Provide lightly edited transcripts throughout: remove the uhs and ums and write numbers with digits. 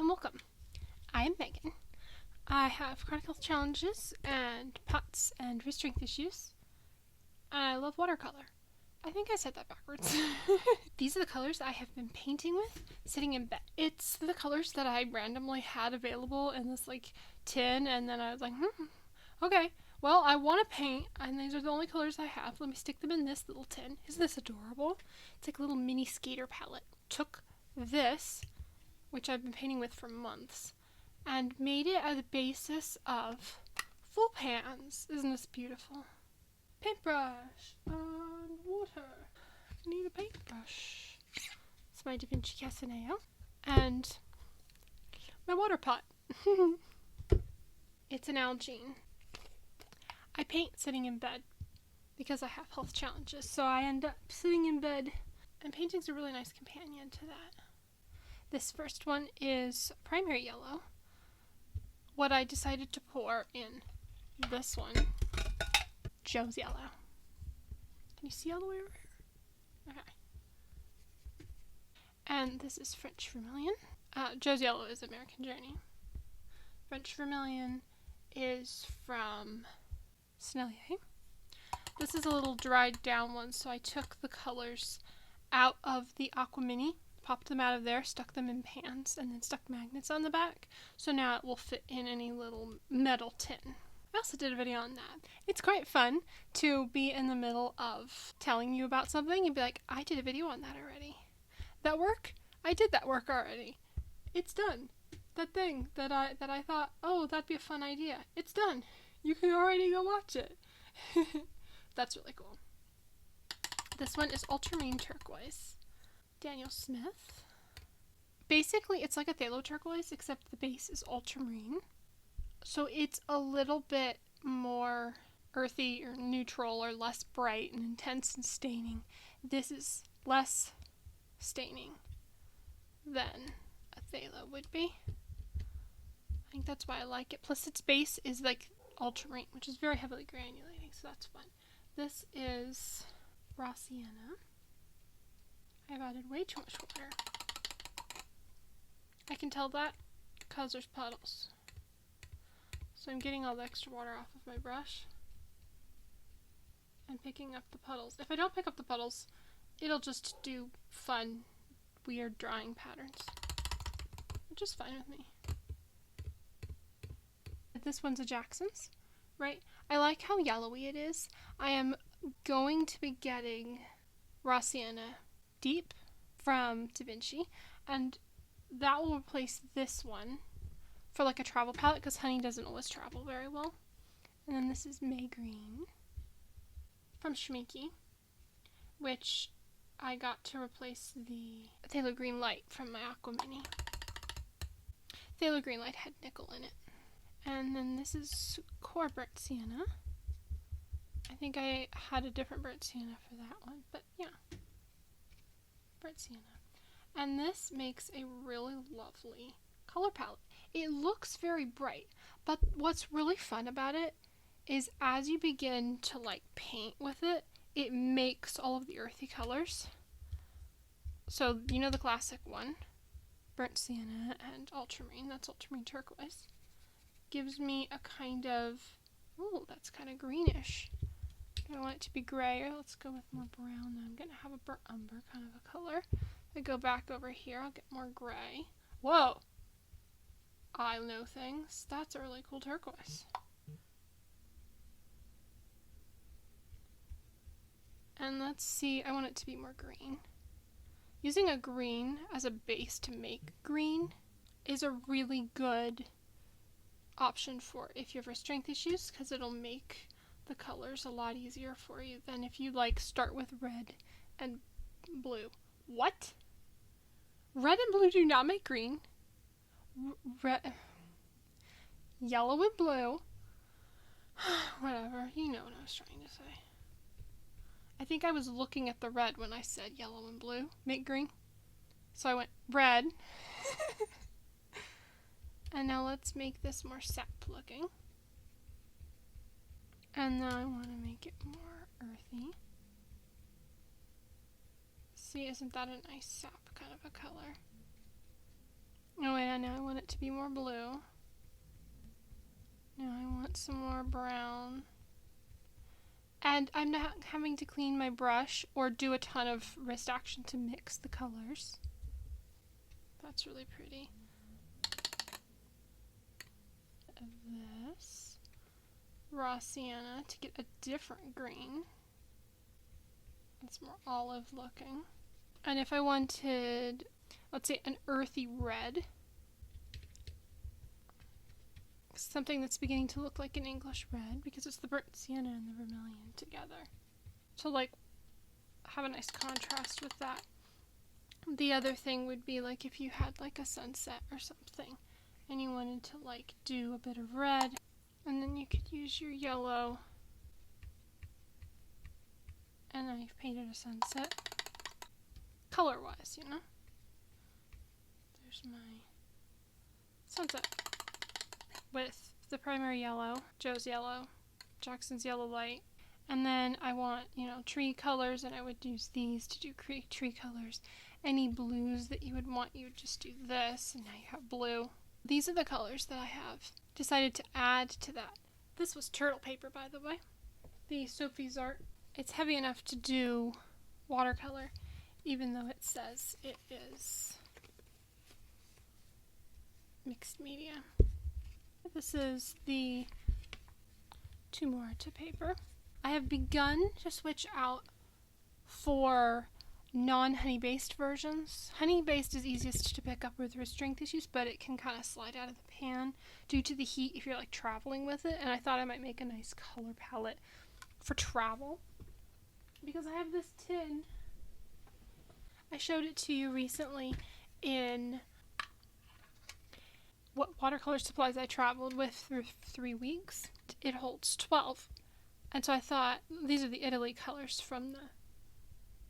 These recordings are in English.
and welcome. I am Megan. I have chronic health challenges and POTS and wrist strength issues. And I love watercolor. I think I said that backwards. These are the colors I have been painting with sitting in bed. It's the colors that I randomly had available in this tin, and then I was like, okay, well, I want to paint, and these are the only colors I have. Let me stick them in this little tin. Isn't this adorable? It's like a little mini skater palette. Took this, which I've been painting with for months, and made it as a basis of full pans. Isn't this beautiful? Paintbrush and water. I need a paintbrush. It's my Da Vinci Casaneo and my water pot. It's an Algene. I paint sitting in bed because I have health challenges, so I end up sitting in bed, and painting's a really nice companion to that. This first one is primary yellow. What I decided to pour in this one, Joe's yellow. Can you see all the way over here? Okay. And this is French vermilion. Joe's yellow is American Journey. French vermilion is from Snellier. This is a little dried down one, so I took the colors out of the Aqua Mini, popped them out of there, stuck them in pans, and then stuck magnets on the back, so now it will fit in any little metal tin. I also did a video on that. It's quite fun to be in the middle of telling you about something and be like, I did a video on that already. That work? I did that work already. It's done. That thing that I thought, oh, that'd be a fun idea. It's done. You can already go watch it. That's really cool. This one is ultramarine turquoise. Daniel Smith. Basically, it's like a phthalo turquoise, except the base is ultramarine. So it's a little bit more earthy or neutral or less bright and intense and staining. This is less staining than a phthalo would be. I think that's why I like it. Plus its base is like ultramarine, which is very heavily granulating, so that's fun. This is raw sienna. I've added way too much water. I can tell that because there's puddles. So I'm getting all the extra water off of my brush and picking up the puddles. If I don't pick up the puddles, it'll just do fun, weird drawing patterns, which is fine with me. This one's a Jackson's, right? I like how yellowy it is. I am going to be getting raw sienna deep from Da Vinci, and that will replace this one for like a travel palette, because honey doesn't always travel very well. And then this is May Green from Schminky, which I got to replace the Phthalo Green Light from my Aqua Mini. Phthalo Green Light had nickel in it. And then this is Core Burnt Sienna. I think I had a different burnt sienna for that one, but yeah. Burnt sienna. And this makes a really lovely color palette. It looks very bright, but what's really fun about it is as you begin to paint with it, it makes all of the earthy colors. So you know the classic one, burnt sienna and ultramarine, that's ultramarine turquoise. Gives me a kind of, oh, that's kind of greenish. I want it to be grayer. Let's go with more brown. I'm going to have a burnt umber kind of a color. If I go back over here, I'll get more gray. Whoa! I know things. That's a really cool turquoise. And let's see, I want it to be more green. Using a green as a base to make green is a really good option for if you have wrist strength issues, because it'll make the colors a lot easier for you than if you start with red and blue. What? Red and blue do not make green. Yellow and blue. Whatever, you know what I was trying to say. I think I was looking at the red when I said yellow and blue make green. So I went red. And now let's make this more sap looking. And now I want to make it more earthy. See, isn't that a nice sap kind of a color? Oh yeah, now I want it it to be more blue. Now I want some more brown. And I'm not having to clean my brush or do a ton of wrist action to mix the colors. That's really pretty. This raw sienna to get a different green. It's more olive looking. And if I wanted, let's say, an earthy red, something that's beginning to look like an English red, because it's the burnt sienna and the vermilion together. So like, have a nice contrast with that. The other thing would be like if you had like a sunset or something, and you wanted to like do a bit of red, and then you could use your yellow. And I've painted a sunset, color-wise, you know? There's my sunset with the primary yellow, Joe's yellow, Jackson's yellow light, and then I want, you know, tree colors, and I would use these to do tree colors. Any blues that you would want, you would just do this, and now you have blue. These are the colors that I have decided to add to that. This was turtle paper, by the way, the Sophie's Art. It's heavy enough to do watercolor, even though it says it is mixed media. This is the Two More to paper. I have begun to switch out for non-honey-based versions. Honey-based is easiest to pick up with wrist strength issues, but it can kind of slide out of the pan due to the heat if you're like traveling with it, and I thought I might make a nice color palette for travel. Because I have this tin. I showed it to you recently in what watercolor supplies I traveled with for 3 weeks. It holds 12. And so I thought, these are the Italy colors from the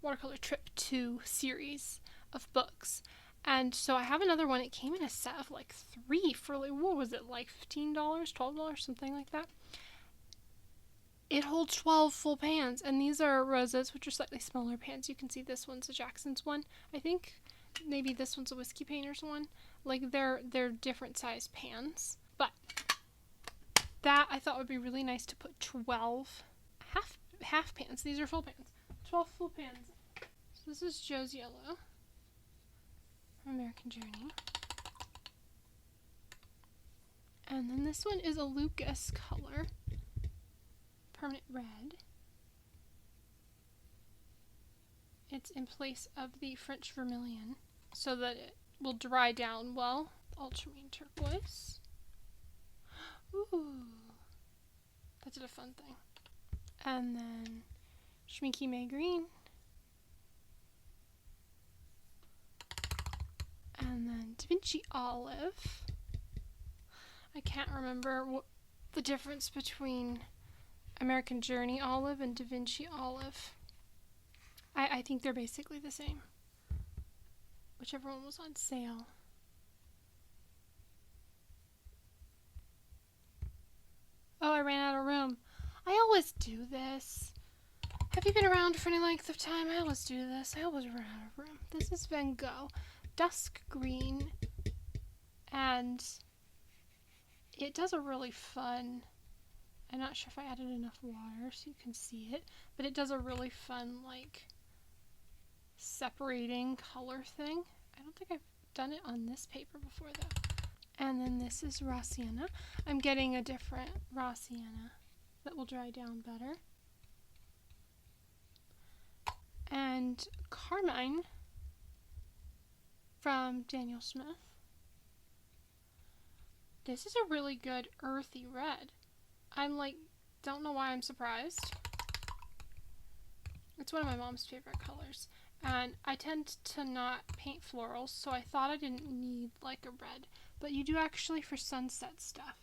Watercolor Trip 2 series of books. And so I have another one. It came in a set of like 3 for like, what was it, like $15, $12, something like that. It holds 12 full pans, and these are roses, which are slightly smaller pans. You can see this one's a Jackson's one. I think maybe this one's a Whiskey Painter's one. Like, they're different size pans. But that I thought would be really nice to put 12 half pans. These are full pans. 12 full pans. So this is Joe's Yellow from American Journey. And then this one is a Lucas color. Permanent red. It's in place of the French vermilion so that it will dry down well. Ultramarine turquoise. Ooh, that did a fun thing. And then Schminky May green. And then Da Vinci olive. I can't remember what the difference between American Journey olive and Da Vinci olive. I think they're basically the same. Whichever one was on sale. Oh, I ran out of room. I always do this. Have you been around for any length of time? I always do this. I always run out of room. This is Van Gogh. Dusk green. And it does a really fun, I'm not sure if I added enough water so you can see it, but it does a really fun, like, separating color thing. I don't think I've done it on this paper before, though. And then this is raw sienna. I'm getting a different raw sienna that will dry down better. And carmine from Daniel Smith. This is a really good earthy red. I'm like, don't know why I'm surprised. It's one of my mom's favorite colors. And I tend to not paint florals, so I thought I didn't need like a red. But you do actually for sunset stuff.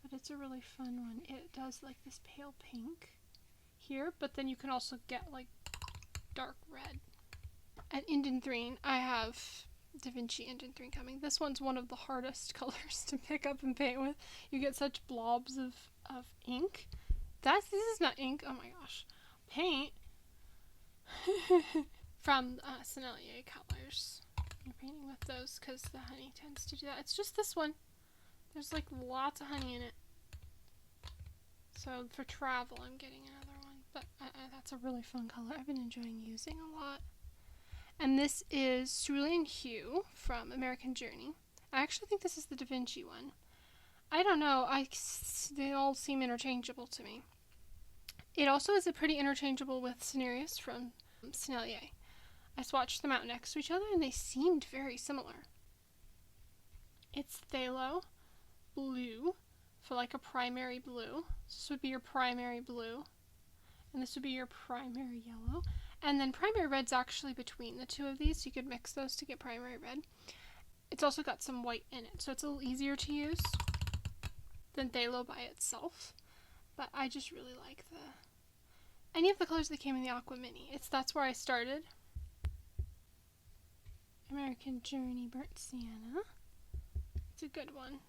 But it's a really fun one. It does like this pale pink here, but then you can also get like dark red. And Indanthrene, I have Da Vinci Indanthrene coming. This one's one of the hardest colors to pick up and paint with. You get such blobs of ink. This is not ink, oh my gosh. Paint. From Sennelier Colors. you're painting with those because the honey tends to do that. It's just this one. There's like lots of honey in it. So for travel, I'm getting another one. But that's a really fun color. I've been enjoying using a lot. And this is Cerulean Hue from American Journey. I actually think this is the Da Vinci one. I don't know. They all seem interchangeable to me. It also is a pretty interchangeable with Cinereus from Sennelier. I swatched them out next to each other and they seemed very similar. It's phthalo blue for like a primary blue. This would be your primary blue. And this would be your primary yellow. And then primary red's actually between the two of these, so you could mix those to get primary red. It's also got some white in it, so it's a little easier to use than phthalo by itself. But I just really like any of the colors that came in the Aqua Mini. That's where I started. American Journey Burnt Sienna. It's a good one.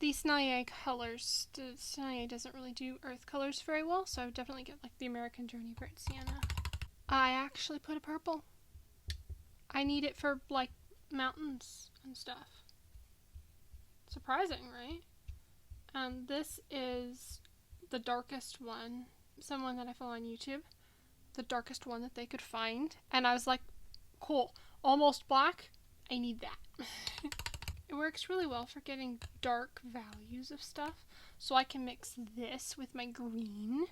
The Sennelier colors, Sennelier doesn't really do earth colors very well, so I would definitely get like the American Journey Burnt Sienna. I actually put a purple. I need it for like mountains and stuff. Surprising, right? This is the darkest one. Someone that I follow on YouTube. The darkest one that they could find. And I was like, cool. Almost black. I need that. It works really well for getting dark values of stuff. So I can mix this with my green.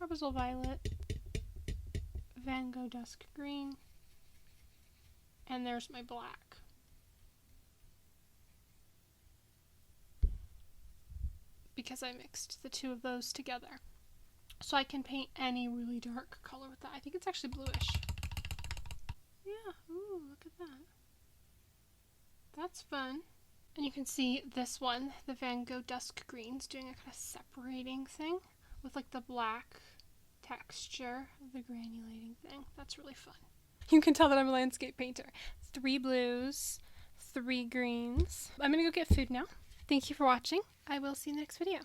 Carbazole Violet. Van Gogh Dusk Green. And there's my black. Because I mixed the two of those together. So I can paint any really dark color with that. I think it's actually bluish. Yeah, ooh, look at that. That's fun. And you can see this one, the Van Gogh Dusk Green's doing a kind of separating thing with like the black texture, the granulating thing. That's really fun. You can tell that I'm a landscape painter. 3 blues, 3 greens. I'm gonna go get food now. Thank you for watching. I will see you in the next video.